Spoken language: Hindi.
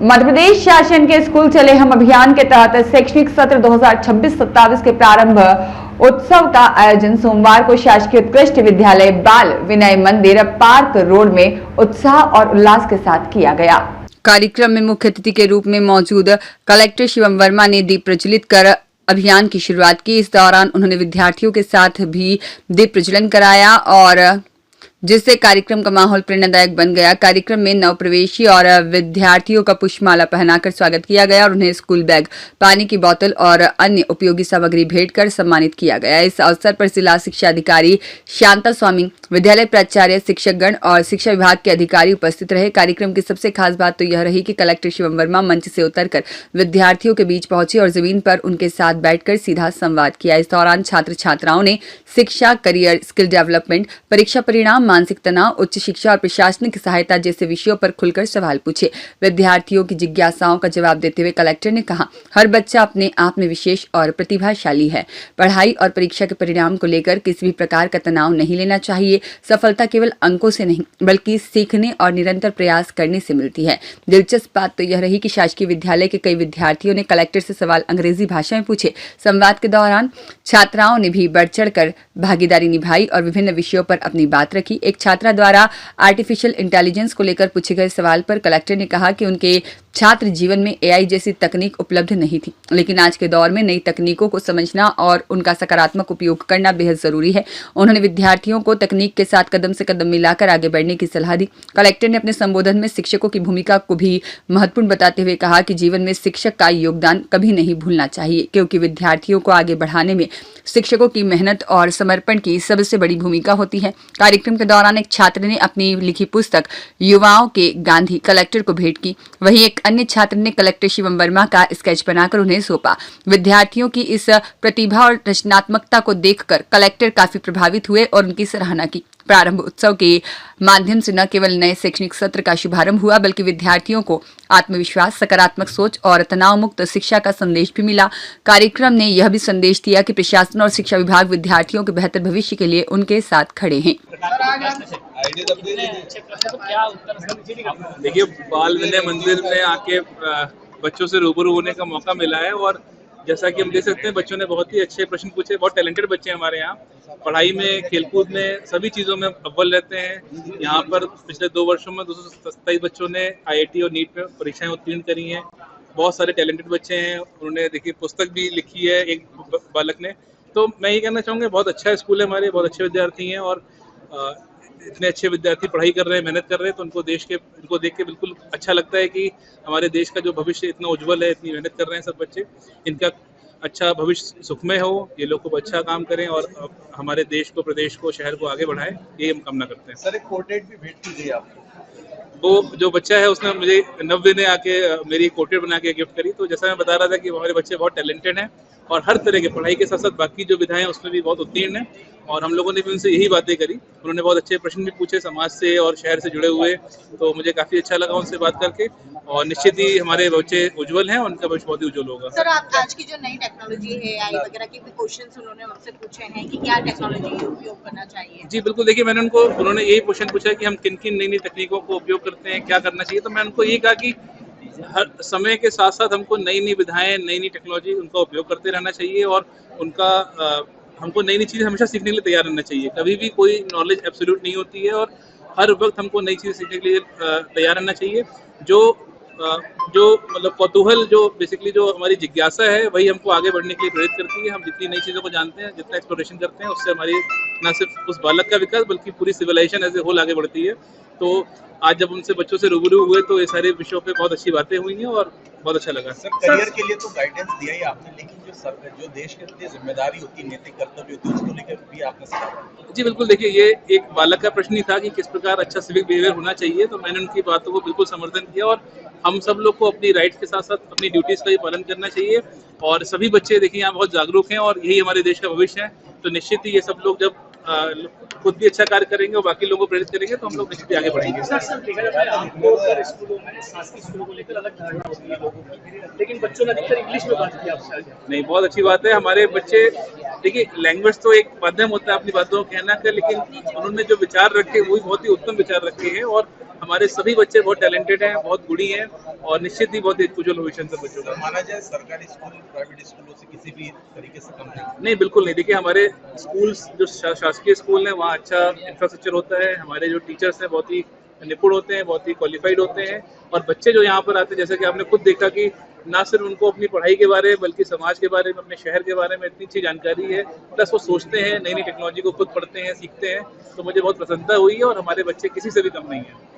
मध्य प्रदेश शासन के स्कूल चले हम अभियान के तहत शैक्षणिक सत्र 2026-27 के प्रारंभ उत्सव का आयोजन सोमवार को शासकीय उत्कृष्ट विद्यालय बाल विनय मंदिर पार्क रोड में उत्साह और उल्लास के साथ किया गया। कार्यक्रम में मुख्य अतिथि के रूप में मौजूद कलेक्टर शिवम वर्मा ने दीप प्रज्वलित कर अभियान की शुरुआत की। इस दौरान उन्होंने विद्यार्थियों के साथ भी दीप प्रज्वलन कराया और जिससे कार्यक्रम का माहौल प्रेरणादायक बन गया। कार्यक्रम में नवप्रवेशी और विद्यार्थियों का पुष्पमाला पहनाकर स्वागत किया गया और उन्हें स्कूल बैग, पानी की बोतल और अन्य उपयोगी सामग्री भेंट कर सम्मानित किया गया। इस अवसर पर जिला शिक्षा अधिकारी शांता स्वामी, विद्यालय प्राचार्य, शिक्षकगण और शिक्षा विभाग के अधिकारी उपस्थित रहे। कार्यक्रम की सबसे खास बात तो यह रही कि कलेक्टर शिवम वर्मा मंच से उतरकर विद्यार्थियों के बीच पहुंचे और जमीन पर उनके साथ बैठकर सीधा संवाद किया। इस दौरान छात्र छात्राओं ने शिक्षा, करियर, स्किल डेवलपमेंट, परीक्षा परिणाम, मानसिक तनाव, उच्च शिक्षा और प्रशासनिक सहायता जैसे विषयों पर खुलकर सवाल पूछे। विद्यार्थियों की जिज्ञासाओं का जवाब देते हुए कलेक्टर ने कहा, हर बच्चा अपने आप में विशेष और प्रतिभाशाली है। पढ़ाई और परीक्षा के परिणाम को लेकर किसी भी प्रकार का तनाव नहीं लेना चाहिए। सफलता केवल अंकों से नहीं बल्कि सीखने और निरंतर प्रयास करने से मिलती है। दिलचस्प बात तो यह रही कि शासकीय विद्यालय के कई विद्यार्थियों ने कलेक्टर से सवाल अंग्रेजी भाषा में पूछे। संवाद के दौरान छात्राओं ने भी बढ़ चढ़कर भागीदारी निभाई और विभिन्न विषयों पर अपनी बात रखी। एक छात्रा द्वारा आर्टिफिशियल इंटेलिजेंस को लेकर पूछे गए सवाल पर कलेक्टर ने कहा कि उनके छात्र जीवन में एआई जैसी तकनीक उपलब्ध नहीं थी, लेकिन आज के दौर में नई तकनीकों को समझना और उनका सकारात्मक उपयोग करना बेहद जरूरी है। उन्होंने विद्यार्थियों को तकनीक के साथ कदम से कदम मिलाकर आगे बढ़ने की सलाह दी। कलेक्टर ने अपने संबोधन में शिक्षकों की भूमिका को भी महत्वपूर्ण बताते हुए कहा कि जीवन में शिक्षक का योगदान कभी नहीं भूलना चाहिए, क्योंकि विद्यार्थियों को आगे बढ़ाने में शिक्षकों की मेहनत और समर्पण की सबसे बड़ी भूमिका होती है। कार्यक्रम के दौरान एक छात्र ने अपनी लिखी पुस्तक युवाओं के गांधी कलेक्टर को भेंट की। वहीं एक अन्य छात्र ने कलेक्टर शिवम वर्मा का स्केच बनाकर उन्हें सौंपा। विद्यार्थियों की इस प्रतिभा और रचनात्मकता को देखकर कलेक्टर काफी प्रभावित हुए और उनकी सराहना की। प्रारंभ उत्सव के माध्यम से न केवल नए शैक्षणिक सत्र का शुभारंभ हुआ बल्कि विद्यार्थियों को आत्मविश्वास, सकारात्मक सोच और तनाव मुक्त शिक्षा का संदेश भी मिला। कार्यक्रम ने यह भी संदेश दिया कि प्रशासन और शिक्षा विभाग विद्यार्थियों के बेहतर भविष्य के लिए उनके साथ खड़े हैं। देखिए, बाल विनय मंदिर में आके बच्चों से रूबरू होने का मौका मिला है और जैसा कि हम देख सकते हैं बच्चों ने बहुत ही अच्छे प्रश्न पूछे। बहुत टैलेंटेड बच्चे हैं हमारे यहाँ, पढ़ाई में, खेलकूद में, सभी चीज़ों में अव्वल रहते हैं। यहाँ पर पिछले 2 वर्षों में 227 बच्चों ने IIT और नीट में परीक्षाएं उत्तीर्ण करी हैं। बहुत सारे टैलेंटेड बच्चे हैं। उन्होंने देखिए पुस्तक भी लिखी है एक बालक ने। तो मैं ये कहना चाहूँगा बहुत अच्छा स्कूल है हमारे, बहुत अच्छे विद्यार्थी हैं और इतने अच्छे विद्यार्थी पढ़ाई कर रहे हैं, मेहनत कर रहे हैं, तो उनको देख के बिल्कुल अच्छा लगता है कि हमारे देश का जो भविष्य इतना उज्जवल है, इतनी मेहनत कर रहे हैं सब बच्चे। इनका अच्छा भविष्य सुखमय हो, ये लोग खूब अच्छा काम करें और हमारे देश को, प्रदेश को, शहर को आगे बढ़ाएं, ये हम कामना करते हैं। सर, एक पोर्ट्रेट भी भेंट कीजिए आपको। वो जो बच्चा है उसने मुझे नव्य ने आके मेरी पोर्ट्रेट बना के गिफ्ट करी। तो जैसा मैं बता रहा था कि हमारे बच्चे बहुत टैलेंटेड हैं और हर तरह के पढ़ाई के साथ साथ बाकी जो विधाएं हैं उसमें भी बहुत उत्तीर्ण हैं और हम लोगों ने भी उनसे यही बातें करी। उन्होंने बहुत अच्छे प्रश्न भी पूछे समाज से और शहर से जुड़े हुए, तो मुझे काफ़ी अच्छा लगा उनसे बात करके और निश्चित ही हमारे बच्चे उज्जवल हैं, उनका भविष्य बहुत ही उज्जवल होगा। सर, आप आज की जो नई टेक्नोलॉजी है AI वगैरह के भी क्वेश्चंस उन्होंने हमसे पूछे हैं कि क्या टेक्नोलॉजी उपयोग करना चाहिए? जी बिल्कुल, देखिए उन्होंने यही क्वेश्चन पूछा कि हम किन किन नई नई तकनीकों को उपयोग करते हैं, क्या करना चाहिए। तो मैं उनको यही कहा कि हर समय के साथ साथ हमको नई नई विधाएं, नई नई टेक्नोलॉजी उनका उपयोग करते रहना चाहिए और उनका हमको नई नई चीज़ें हमेशा सीखने के लिए तैयार रहना चाहिए। कभी भी कोई नॉलेज एब्सोल्यूट नहीं होती है और हर वक्त हमको नई चीज़ें सीखने के लिए तैयार रहना चाहिए। जो मतलब कौतूहल, जो बेसिकली जो हमारी जिज्ञासा है, वही हमको आगे बढ़ने के लिए प्रेरित करती है। हम जितनी नई चीज़ों को जानते हैं, जितना एक्सप्लोरेशन करते हैं, उससे हमारी न सिर्फ उस बालक का विकास बल्कि पूरी सिविलाइजेशन एज ए होल आगे बढ़ती है। तो आज जब उनसे बच्चों से रूबरू हुए तो ये सारे विषयों पे बहुत अच्छी बातें हुई हैं और बहुत अच्छा लगा। सर, करियर के लिए तो गाइडेंस दिया ही आपने, लेकिन जो देश के लिए जिम्मेदारी होती है, नैतिक कर्तव्य होती है, उसको लेकर भी आपने सिखाया। जी बिल्कुल, देखिए ये एक बालक का प्रश्न ही था कि किस प्रकार अच्छा सिविक बिहेवियर होना चाहिए, तो मैंने उनकी बातों को बिल्कुल समर्थन किया और हम सब लोग को अपनी राइट्स के साथ साथ अपनी ड्यूटीज़ का भी पालन करना चाहिए और सभी बच्चे देखिए यहाँ बहुत जागरूक हैं और यही हमारे देश का भविष्य है। तो निश्चित ही ये सब लोग जब खुद भी अच्छा कार्य करेंगे और बाकी लोगों को प्रेरित करेंगे तो हम लोग निश्चित ही आगे बढ़ेंगे। स्कूलों को लेकर अलग धारणा होती है लोगों की, लेकिन बच्चों ने अधिकतर इंग्लिश में बात की आपसे। नहीं, बहुत अच्छी बात है। हमारे बच्चे, देखिए लैंग्वेज तो एक माध्यम होता है अपनी बातों को कहना का, लेकिन उन्होंने जो विचार रखे वो भी बहुत ही उत्तम विचार रखे हैं और हमारे सभी बच्चे बहुत टैलेंटेड हैं, बहुत गुणी हैं और निश्चित ही बहुत उज्जवल भविष्य है सब बच्चों का। माना जाए सरकारी स्कूल प्राइवेट स्कूलों से किसी भी तरीके से कम नहीं। नहीं, बिल्कुल नहीं। देखिए, हमारे स्कूल्स जो शासकीय स्कूल हैं वहाँ अच्छा इंफ्रास्ट्रक्चर होता है, हमारे जो टीचर्स हैं बहुत ही निपुण होते हैं, बहुत ही क्वालिफाइड होते हैं और बच्चे जो यहाँ पर आते हैं, जैसे कि आपने खुद देखा कि ना सिर्फ उनको अपनी पढ़ाई के बारे में बल्कि समाज के बारे में, अपने शहर के बारे में इतनी अच्छी जानकारी है, प्लस वो सोचते हैं, नई नई टेक्नोलॉजी को खुद पढ़ते हैं, सीखते हैं, तो मुझे बहुत प्रसन्नता हुई है और हमारे बच्चे किसी से भी कम नहीं है।